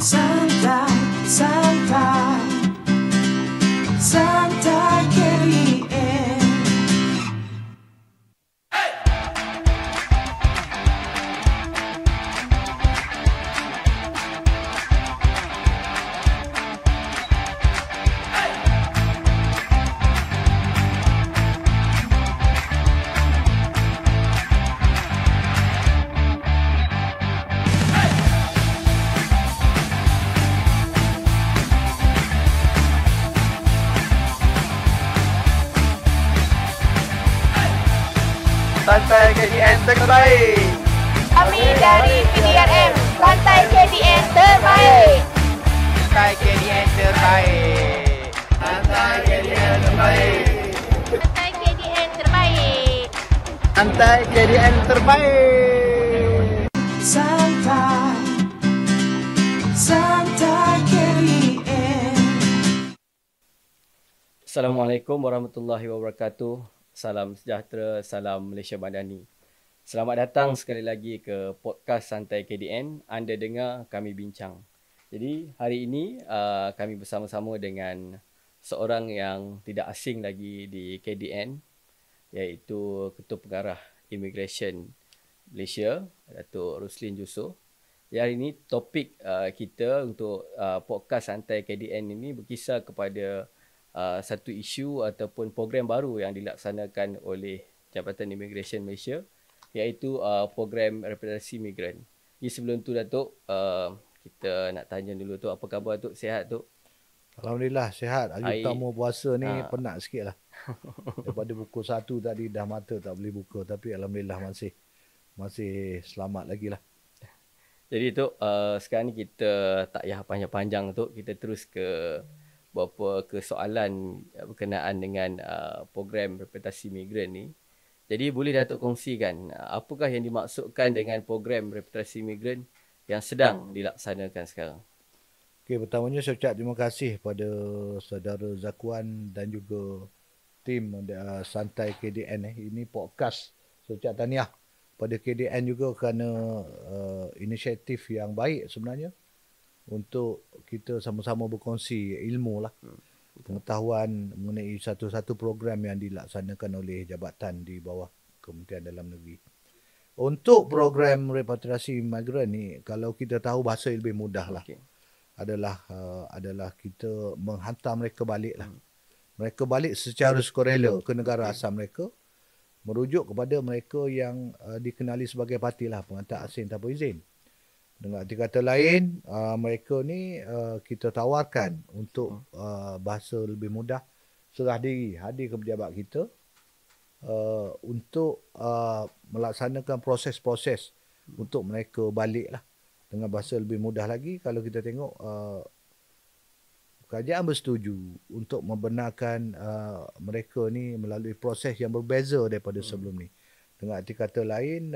Santai, santai, santai KDN. Santai KDN terbaik. Kami dari PDRM, Santai KDN terbaik. Santai KDN terbaik. Santai KDN terbaik. Santai KDN terbaik. Santai KDN terbaik. Santai, santai KDN. Assalamualaikum warahmatullahi wabarakatuh. Salam sejahtera, salam Malaysia Madani. Selamat datang sekali lagi ke podcast Santai KDN. Anda dengar kami bincang. Jadi hari ini kami bersama-sama dengan seorang yang tidak asing lagi di KDN, iaitu Ketua Pengarah Immigration Malaysia, Datuk Roslin Jusoh. Hari ini topik kita untuk podcast Santai KDN ini berkisar kepada satu isu ataupun program baru yang dilaksanakan oleh Jabatan Immigration Malaysia, iaitu program repatriasi migran. Jadi sebelum tu Datuk, kita nak tanya dulu tu, apa khabar Datuk? Sihat Datuk? Alhamdulillah sihat. Hari pertama puasa ni penat sikit lah. Daripada pukul 1 tadi dah mata tak boleh buka. Tapi Alhamdulillah masih selamat lagi lah. Jadi Datuk, sekarang ni kita tak payah panjang-panjang Datuk. Kita terus ke beberapa kesoalan berkenaan dengan program repatriasi migran ni. Jadi boleh Datuk kongsikan apakah yang dimaksudkan dengan program repatriasi migran yang sedang dilaksanakan sekarang? Okey, pertamanya saya ucap terima kasih pada saudara Zakuan dan juga tim Santai KDN. Ini podcast. Saya ucap tahniah pada KDN juga kerana inisiatif yang baik sebenarnya untuk kita sama-sama berkongsi ilmu lah, pengetahuan mengenai satu-satu program yang dilaksanakan oleh jabatan di bawah Kementerian Dalam Negeri. Untuk program repatriasi migran ni, kalau kita tahu bahasa lebih mudah lah, adalah kita menghantar mereka balik lah. Mereka balik secara sukarela ke negara asal mereka, merujuk kepada mereka yang dikenali sebagai parti lah, pengantar asing tanpa izin. Dengan arti kata lain, mereka ni kita tawarkan untuk bahasa lebih mudah, serah diri, hadir ke pejabat kita untuk melaksanakan proses-proses untuk mereka balik lah. Dengan bahasa lebih mudah lagi, kalau kita tengok kerajaan bersetuju untuk membenarkan mereka ni melalui proses yang berbeza daripada sebelum ni. Dengan arti kata lain,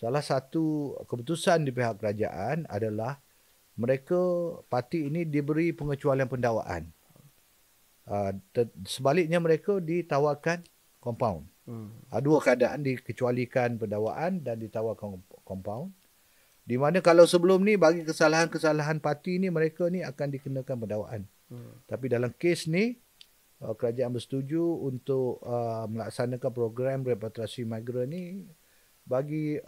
salah satu keputusan di pihak kerajaan adalah mereka, parti ini diberi pengecualian pendakwaan. Sebaliknya mereka ditawarkan compound. Dua keadaan, dikecualikan pendakwaan dan ditawarkan compound. Di mana kalau sebelum ni bagi kesalahan-kesalahan parti ni, mereka ni akan dikenakan pendakwaan. Tapi dalam kes ni, kerajaan bersetuju untuk melaksanakan program repatriasi migran ni bagi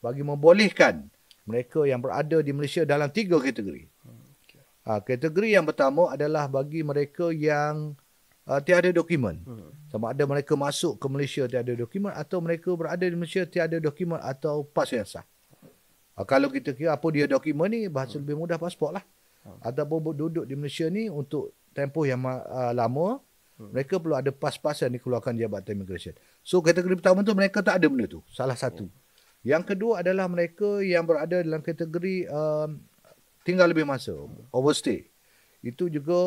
bagi membolehkan mereka yang berada di Malaysia dalam 3 kategori. Kategori yang pertama adalah bagi mereka yang tiada dokumen. Sama ada mereka masuk ke Malaysia tiada dokumen, atau mereka berada di Malaysia tiada dokumen atau pas yang sah. Kalau kita kira apa dia dokumen ni, bahasa lebih mudah pasport lah. Ataupun duduk di Malaysia ni untuk tempoh yang lama, mereka perlu ada pas-pas yang dikeluarkan Jabatan Immigration. So kategori pertama tu mereka tak ada benda tu. Salah satu. Yang kedua adalah mereka yang berada dalam kategori tinggal lebih masa, overstay. Itu juga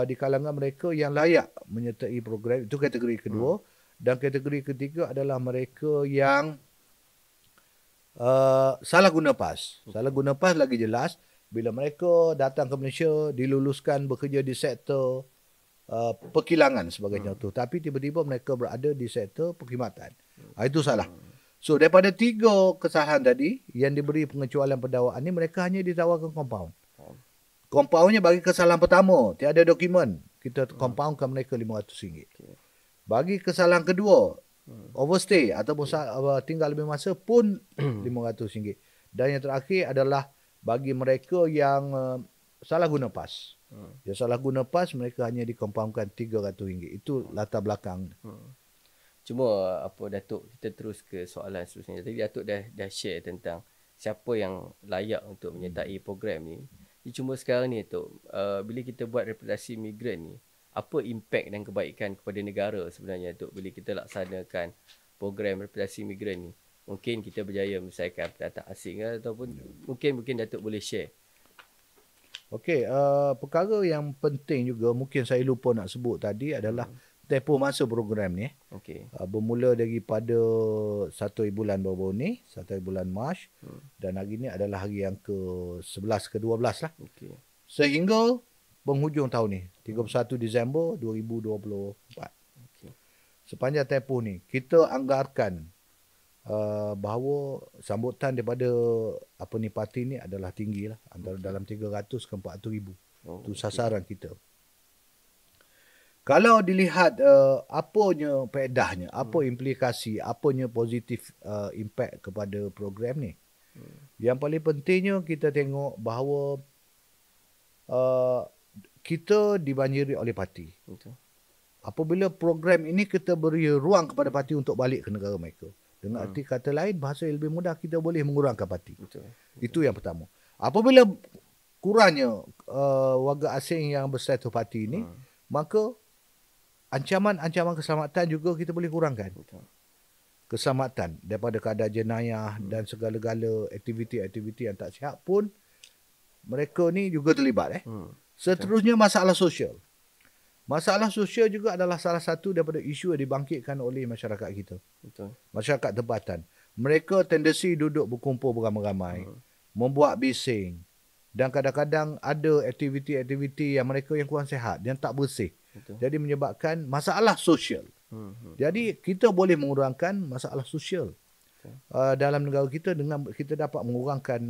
di kalangan mereka yang layak menyertai program. Itu kategori kedua. Dan kategori ketiga adalah mereka yang salah guna PAS. Salah guna PAS lagi jelas. Bila mereka datang ke Malaysia, diluluskan bekerja di sektor perkilangan sebagai contoh. Tapi tiba-tiba mereka berada di sektor perkhidmatan. Itu salah. So daripada 3 kesalahan tadi yang diberi pengecualian pendakwaan ni, mereka hanya ditawarkan compound. Compoundnya bagi kesalahan pertama, tiada dokumen, kita compoundkan mereka RM500. Bagi kesalahan kedua, overstay ataupun tinggal lebih masa pun RM500. Dan yang terakhir adalah bagi mereka yang salah guna PAS. Yang salah guna PAS, mereka hanya dicompoundkan RM300. Itu latar belakang. Cuma apa Datuk, kita terus ke soalan seterusnya. Tadi Datuk dah share tentang siapa yang layak untuk menyertai program ni. Cuma sekarang ni Datuk, bila kita buat repatriasi migran ni, apa impak dan kebaikan kepada negara sebenarnya Datuk bila kita laksanakan program repatriasi migran ni? Mungkin kita berjaya menyelesaikan pendatang asing ataupun mungkin Datuk boleh share. Okey, perkara yang penting juga mungkin saya lupa nak sebut tadi adalah tempoh masa program ni. Okey. Bermula daripada 1 bulan baru ni, 1 bulan Mac, dan hari ni adalah hari yang ke-11 ke-12 lah. Okey. Sehingga penghujung tahun ni, 31 Disember 2024. Okey. Sepanjang tempoh ni, kita anggarkan bahawa sambutan daripada parti ni adalah tinggi lah, antara dalam 300 ke 400,000. Itu sasaran kita. Kalau dilihat apanya faedahnya, apa implikasi, apanya positif impact kepada program ni. Yang paling pentingnya kita tengok bahawa kita dibanjiri oleh parti. Betul. Apabila program ini kita beri ruang kepada parti untuk balik ke negara mereka. Dengan arti kata lain, bahasa yang lebih mudah, kita boleh mengurangkan parti. Betul. Itu yang pertama. Apabila kurangnya warga asing yang berstatus parti ini, maka ancaman-ancaman keselamatan juga kita boleh kurangkan. Betul. Keselamatan daripada keadaan jenayah dan segala-gala aktiviti-aktiviti yang tak sihat pun mereka ni juga terlibat. Seterusnya masalah sosial. Masalah sosial juga adalah salah satu daripada isu yang dibangkitkan oleh masyarakat kita. Betul. Masyarakat tempatan. Mereka tendensi duduk berkumpul beramai-ramai, membuat bising, dan kadang-kadang ada aktiviti-aktiviti yang mereka yang kurang sihat, yang tak bersih. Betul. Jadi menyebabkan masalah sosial. Jadi kita boleh mengurangkan masalah sosial dalam negara kita dengan kita dapat mengurangkan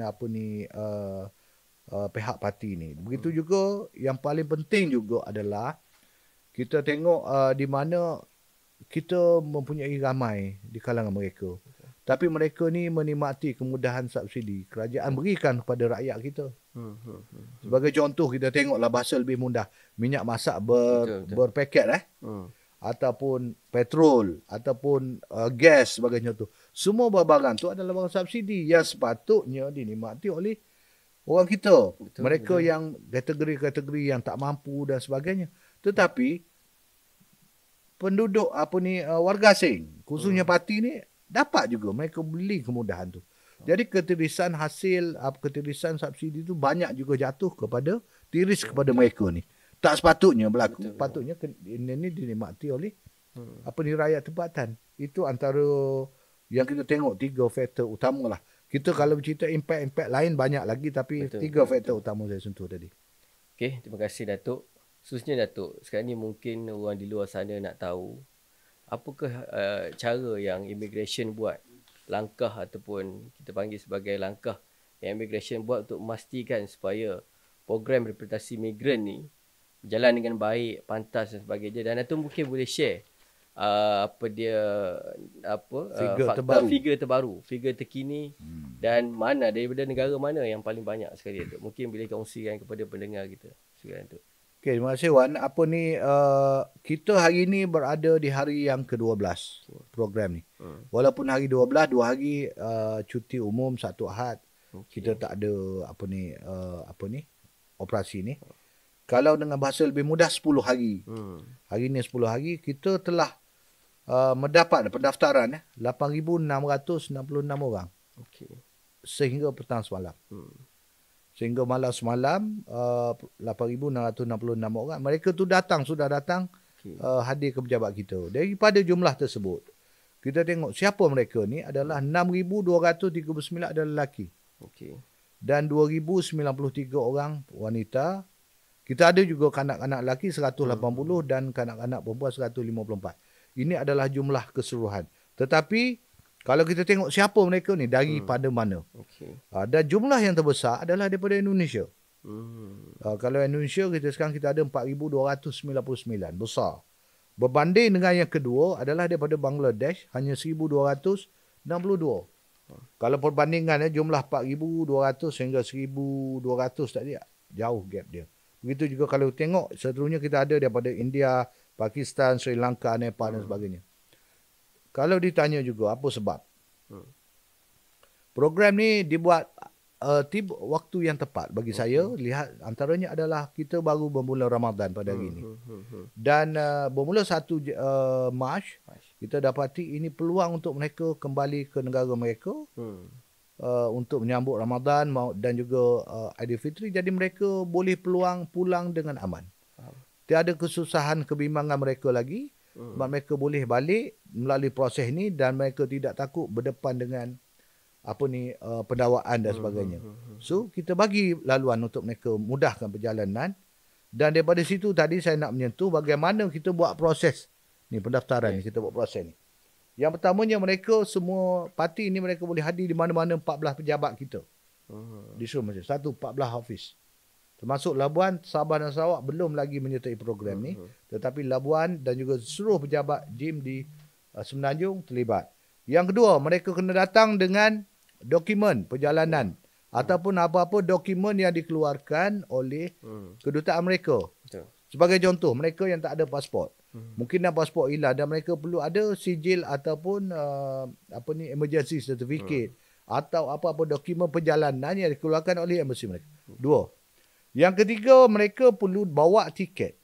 pihak parti ni. Begitu juga yang paling penting juga adalah kita tengok di mana kita mempunyai ramai di kalangan mereka. Tapi mereka ni menikmati kemudahan subsidi. Kerajaan berikan kepada rakyat kita. Sebagai contoh, kita tengoklah bahasa lebih mudah. Minyak masak berpaket ataupun petrol, ataupun gas sebagai contoh. Semua barang tu adalah barang subsidi yang sepatutnya dinikmati oleh orang kita. Betul, mereka yang kategori-kategori yang tak mampu dan sebagainya. Tetapi penduduk warga asing, khususnya parti ni, dapat juga mereka beli kemudahan tu. Jadi ketirisan hasil, ketirisan subsidi tu banyak juga jatuh kepada kepada mereka ni. Tak sepatutnya berlaku. Betul. Patutnya ini dinikmati oleh rakyat tempatan. Itu antara yang kita tengok 3 faktor utama lah. Kita kalau bercerita impact lain banyak lagi, tapi 3 faktor utama saya sentuh tadi. Okey, terima kasih Datuk. Khususnya Datuk, sekarang ni mungkin orang di luar sana nak tahu apakah cara yang immigration buat, langkah ataupun kita panggil sebagai langkah yang immigration buat untuk memastikan supaya program repatriasi migran ni berjalan dengan baik, pantas dan sebagainya. Dan Datuk mungkin boleh share figure terbaru, figure terkini dan mana daripada negara mana yang paling banyak sekali Datuk. Mungkin boleh kongsikan kepada pendengar kita sekarang tu. Okey, terima kasih Wan. Kita hari ni berada di hari yang ke-12 program ni. Walaupun hari 12, 2 hari cuti umum, 1 Ahad. Kita tak ada operasi ni. Kalau dengan bahasa lebih mudah 10 hari. Hari ni 10 hari kita telah mendapat pendaftaran 8,666 orang. Okey. Sehingga petang semalam. Sehingga malam semalam 8,666 orang. Mereka tu sudah datang hadir ke pejabat kita. Daripada jumlah tersebut, kita tengok siapa mereka ni adalah 6,239 adalah lelaki. Okey. Dan 2,093 orang wanita. Kita ada juga kanak-kanak lelaki 180 dan kanak-kanak perempuan 154. Ini adalah jumlah keseluruhan. Tetapi Kalau kita tengok siapa mereka ni, daripada mana. Okey. Dan jumlah yang terbesar adalah daripada Indonesia. Hmm. Kalau Indonesia sekarang kita ada 4,299, besar. Berbanding dengan yang kedua adalah daripada Bangladesh, hanya 1,262. Kalau perbandingan jumlah 4,200 hingga 1,200 tadi, jauh gap dia. Begitu juga kalau tengok seterusnya kita ada daripada India, Pakistan, Sri Lanka, Nepal dan sebagainya. Kalau ditanya juga apa sebab, program ni dibuat waktu yang tepat bagi saya. Lihat antaranya adalah kita baru bermula Ramadan pada hari ini. Dan bermula 1 Mac, kita dapati ini peluang untuk mereka kembali ke negara mereka untuk menyambut Ramadan dan juga Aidilfitri. Jadi mereka boleh peluang pulang dengan aman. Tiada kesusahan, kebimbangan mereka lagi. Sebab mereka boleh balik melalui proses ni dan mereka tidak takut berdepan dengan pendakwaan dan sebagainya. So kita bagi laluan untuk mereka mudahkan perjalanan. Dan daripada situ tadi saya nak menyentuh bagaimana kita buat proses ni, pendaftaran ni, kita buat proses ni. Yang pertamanya, mereka semua parti ni mereka boleh hadir di mana-mana 14 pejabat kita. Di seluruh Malaysia. 14 office. Termasuk Labuan, Sabah dan Sarawak belum lagi menyertai program ni. Tetapi Labuan dan juga seluruh pejabat JIM di Semenanjung terlibat. Yang kedua, mereka kena datang dengan dokumen perjalanan ataupun apa-apa dokumen yang dikeluarkan oleh kedutaan mereka. Betul. Sebagai contoh, mereka yang tak ada pasport. Mungkin dah pasport hilang dan mereka perlu ada sijil ataupun emergency certificate atau apa-apa dokumen perjalanan yang dikeluarkan oleh embassy mereka. 2. Yang ketiga, mereka perlu bawa tiket.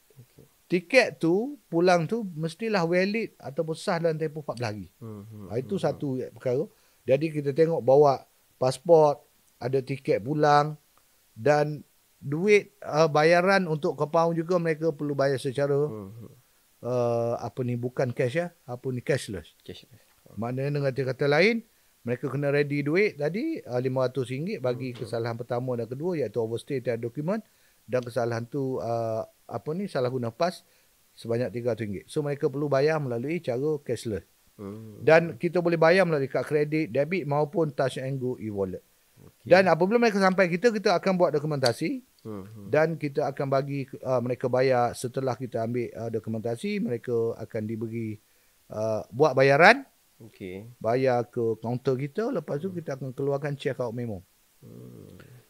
Tiket tu, pulang tu, mestilah valid ataupun sah dalam tempoh 14 hari. Itu satu perkara. Jadi kita tengok bawa pasport, ada tiket pulang dan duit bayaran untuk compound juga mereka perlu bayar secara bukan cash cashless. Maknanya dengan kata lain, mereka kena ready duit tadi RM500 bagi kesalahan pertama dan kedua, iaitu overstay tiada dokumen, dan kesalahan tu salah guna pas sebanyak RM300. So mereka perlu bayar melalui cara cashless. Dan kita boleh bayar melalui kad kredit, debit maupun Touch and Go e-wallet. Dan apabila mereka sampai kita akan buat dokumentasi dan kita akan bagi mereka bayar. Setelah kita ambil dokumentasi, mereka akan diberi buat bayaran. Bayar ke kaunter kita. Lepas tu kita akan keluarkan check out memo.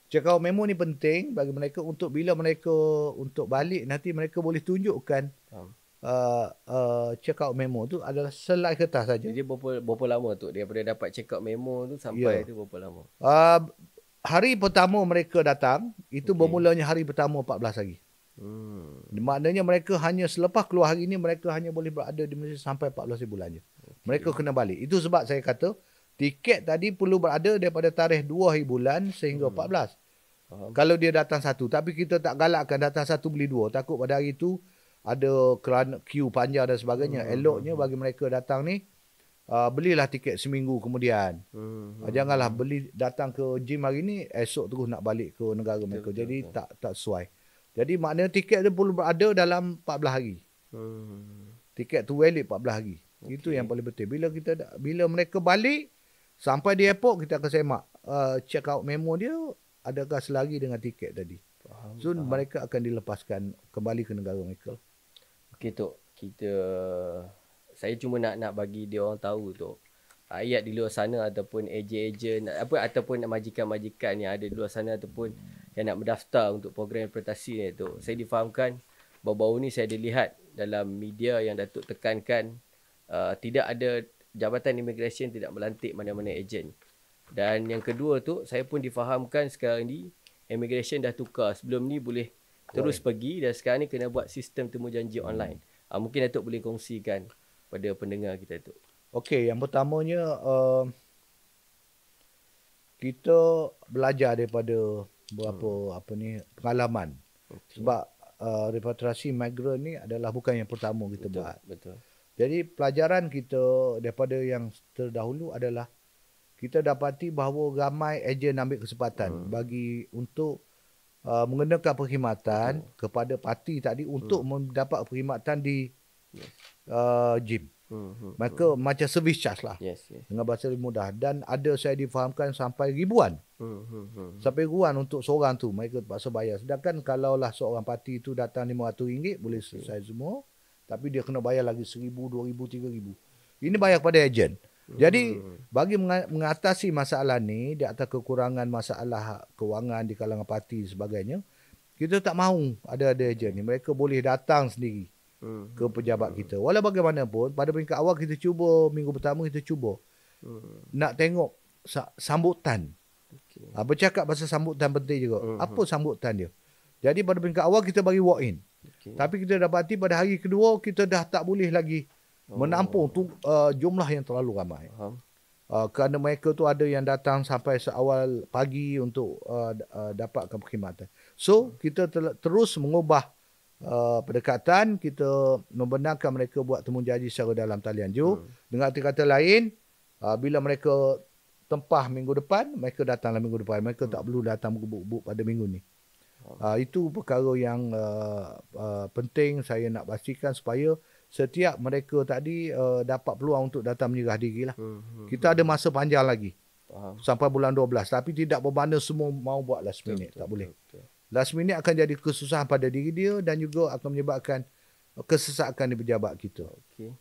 Check out memo ni penting bagi mereka untuk bila mereka untuk balik nanti mereka boleh tunjukkan check out memo tu adalah selai kertas saja. Jadi berapa lama tu daripada dapat check out memo tu sampai tu berapa lama? Hari pertama mereka datang itu bermulanya hari pertama 14 hari. Maknanya mereka hanya selepas keluar hari ini mereka hanya boleh berada di Malaysia sampai 14 bulan je. Mereka kena balik. Itu sebab saya kata tiket tadi perlu berada daripada tarikh 2 hari bulan sehingga 14. Kalau dia datang satu, tapi kita tak galakkan datang satu beli dua. Takut pada hari itu ada kerana queue panjang dan sebagainya. Eloknya bagi mereka datang ni belilah tiket seminggu kemudian. Janganlah beli datang ke gym hari ni esok terus nak balik ke negara mereka. Jadi tak sesuai. Jadi maknanya tiket dia perlu berada dalam 14 hari. Tiket tu valid 14 hari. Itu yang paling penting. Bila mereka balik sampai di airport kita akan semak check out memo dia adakah selari dengan tiket tadi. So mereka akan dilepaskan kembali ke negara mereka. Okey Tok, saya cuma nak bagi dia orang tahu Tok. Rakyat di luar sana ataupun ejen-ejen ataupun majikan-majikan yang ada di luar sana ataupun yang nak mendaftar untuk program implementasi ni Tok. Saya difahamkan baru-baru ni saya ada lihat dalam media yang Datuk tekankan tidak ada Jabatan Immigration tidak melantik mana-mana ejen. Dan yang kedua tu, saya pun difahamkan sekarang ni Immigration dah tukar. Sebelum ni boleh terus pergi dan sekarang ni kena buat sistem temu janji online. Mungkin Datuk boleh kongsikan pada pendengar kita tu. Okey, yang pertamanya kita belajar daripada beberapa pengalaman. Sebab repatriasi migran ni adalah bukan yang pertama kita buat. Betul. Jadi pelajaran kita daripada yang terdahulu adalah kita dapati bahawa ramai ejen ambil kesempatan bagi untuk mengenakan perkhidmatan kepada parti tadi untuk mendapat perkhidmatan di gym. Mereka macam service charge lah. Yes. Dengan bahasa lebih mudah. Dan ada saya difahamkan sampai ribuan. Sampai ribuan untuk seorang tu. Mereka terpaksa bayar. Sedangkan kalaulah seorang parti tu datang RM500 boleh selesai semua. Tapi dia kena bayar lagi RM1,000, RM2,000, RM3,000. Ini bayar kepada ejen. Jadi bagi mengatasi masalah ni di atas kekurangan masalah kewangan di kalangan parti sebagainya, kita tak mahu ada ejen ni. Mereka boleh datang sendiri ke pejabat kita. Walau bagaimanapun pada peringkat awal kita cuba, minggu pertama kita cuba nak tengok sambutan. Bercakap pasal sambutan penting juga. Apa sambutan dia? Jadi pada peringkat awal kita bagi walk in. Tapi kita dapati pada hari kedua kita dah tak boleh lagi menampung jumlah yang terlalu ramai. Kerana mereka tu ada yang datang sampai seawal pagi untuk dapatkan perkhidmatan. So, kita terus mengubah pendekatan, kita membenarkan mereka buat temujanji secara dalam talian. Dengan kata lain, bila mereka tempah minggu depan, mereka datanglah minggu depan. Mereka tak perlu datang buk-buk pada minggu ni. Itu perkara yang penting saya nak pastikan supaya setiap mereka tadi dapat peluang untuk datang menyerah diri lah. Kita ada masa panjang lagi. Sampai bulan 12. Tapi tidak bermakna semua mau buat last minute. Tak boleh. Last minute akan jadi kesusahan pada diri dia dan juga akan menyebabkan kesesakan di pejabat kita. Okey.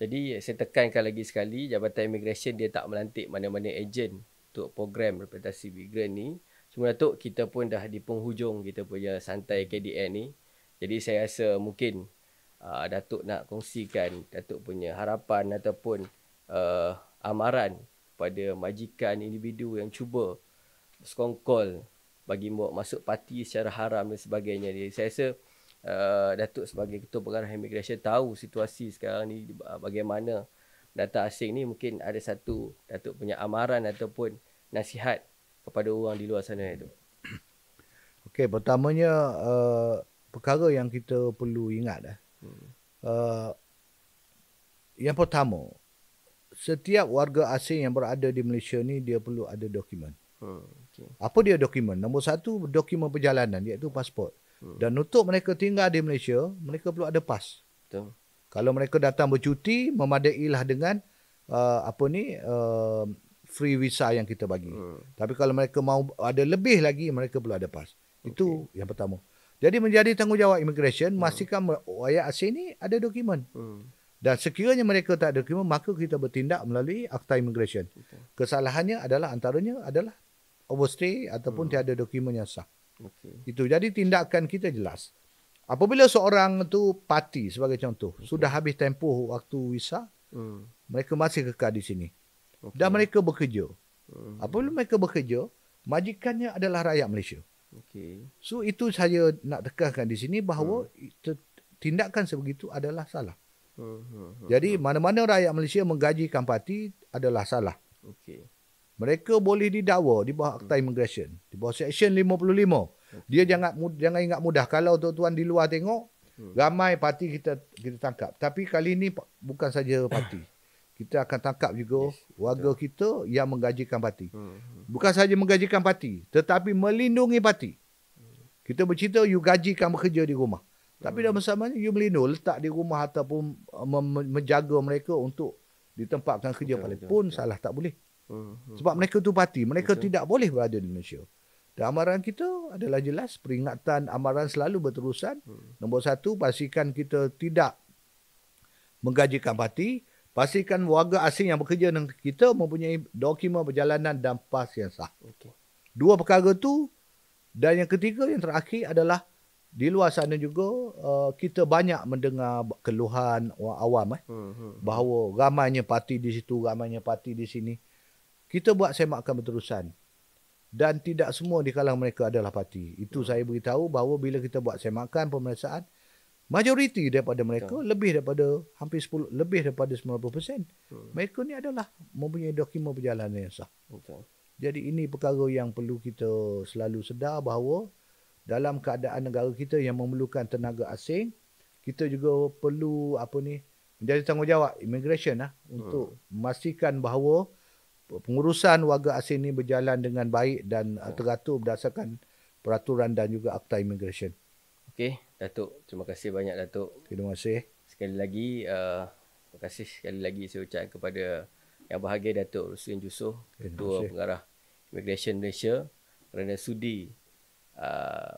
Jadi saya tekankan lagi sekali, Jabatan Immigration dia tak melantik mana-mana ejen untuk program representasi migran ni. Cuma Datuk, kita pun dah di penghujung kita punya santai KDN ni. Jadi saya rasa mungkin Datuk nak kongsikan Datuk punya harapan ataupun amaran pada majikan individu yang cuba sekongkol bagi masuk parti secara haram dan sebagainya. Jadi saya rasa Datuk sebagai Ketua Pengarah Immigration tahu situasi sekarang ni bagaimana data asing ni. Mungkin ada satu Datuk punya amaran ataupun nasihat kepada orang di luar sana itu. Okey, pertamanya perkara yang kita perlu ingat yang pertama, setiap warga asing yang berada di Malaysia ni dia perlu ada dokumen. Apa dia dokumen? Nombor satu, dokumen perjalanan iaitu pasport. Dan untuk mereka tinggal di Malaysia, mereka perlu ada PAS. Betul. Kalau mereka datang bercuti, memadailah dengan free visa yang kita bagi. Tapi kalau mereka mau ada lebih lagi, mereka perlu ada PAS. Itu yang pertama. Jadi menjadi tanggungjawab immigration, pastikan rakyat asing ni ada dokumen. Dan sekiranya mereka tak ada dokumen, maka kita bertindak melalui Akta Immigration. Kesalahannya adalah antaranya adalah overstay ataupun tiada dokumen yang sah. Itu. Jadi tindakan kita jelas. Apabila seorang tu parti sebagai contoh, sudah habis tempoh waktu visa, mereka masih kekal di sini. Dan mereka bekerja. Apabila mereka bekerja, majikannya adalah rakyat Malaysia. So itu saya nak tekankan di sini bahawa tindakan sebegitu adalah salah. Jadi mana-mana rakyat Malaysia menggajikan parti adalah salah. Mereka boleh didakwa di bawah Akta Immigration, di bawah Section 55. Dia jangan ingat mudah. Kalau tuan-tuan di luar tengok, ramai parti kita tangkap. Tapi kali ini bukan saja parti. Kita akan tangkap juga warga kita yang menggajikan parti. Bukan saja menggajikan parti, tetapi melindungi parti. Kita bercerita you gajikan bekerja di rumah. Tapi dalam samanya you melindungi, letak di rumah ataupun menjaga mereka untuk ditempatkan kerja pun salah, tak boleh. Sebab mereka tu parti, mereka tidak boleh berada di Malaysia. Dan amaran kita adalah jelas, peringatan amaran selalu berterusan. Nombor satu, pastikan kita tidak menggajikan parti. Pastikan warga asing yang bekerja dengan kita mempunyai dokumen perjalanan dan PAS yang sah. Dua perkara tu. Dan yang ketiga, yang terakhir adalah di luar sana juga kita banyak mendengar keluhan orang awam bahawa ramainya parti di situ, ramainya parti di sini. Kita buat semakan berterusan. Dan tidak semua di kalangan mereka adalah parti. Itu saya beritahu bahawa bila kita buat semakan pemeriksaan, majoriti daripada mereka lebih daripada hampir 10, lebih daripada 90%. Mereka ni adalah mempunyai dokumen perjalanan yang sah. Jadi ini perkara yang perlu kita selalu sedar bahawa dalam keadaan negara kita yang memerlukan tenaga asing, kita juga perlu menjadi tanggungjawab immigration untuk memastikan bahawa pengurusan warga asing ini berjalan dengan baik dan teratur berdasarkan peraturan dan juga Akta Immigration. Okey, Datuk. Terima kasih banyak, Datuk. Terima kasih. Sekali lagi, Terima kasih sekali lagi saya ucapkan kepada Yang Berbahagia Datuk Rusdin Jusoh, Ketua Pengarah Immigration Malaysia, kerana sudi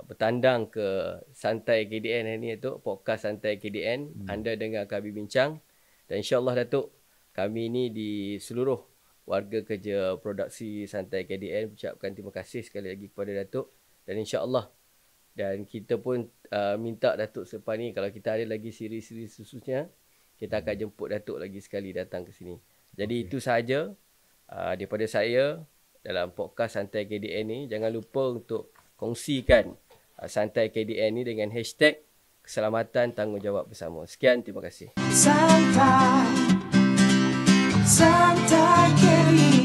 bertandang ke Santai KDN hari ni, Datuk, podcast Santai KDN. Anda dengar kami bincang, dan insyaAllah Datuk, kami ni di seluruh warga kerja produksi Santai KDN ucapkan terima kasih sekali lagi kepada Datuk, dan insyaAllah, dan kita pun minta Datuk selepas ni kalau kita ada lagi siri-siri khususnya, kita akan jemput Datuk lagi sekali datang ke sini. Jadi itu sahaja daripada saya dalam podcast Santai KDN ni. Jangan lupa untuk kongsikan Santai KDN ni dengan hashtag keselamatan tanggungjawab bersama. Sekian, terima kasih. Santai, Santai KDN.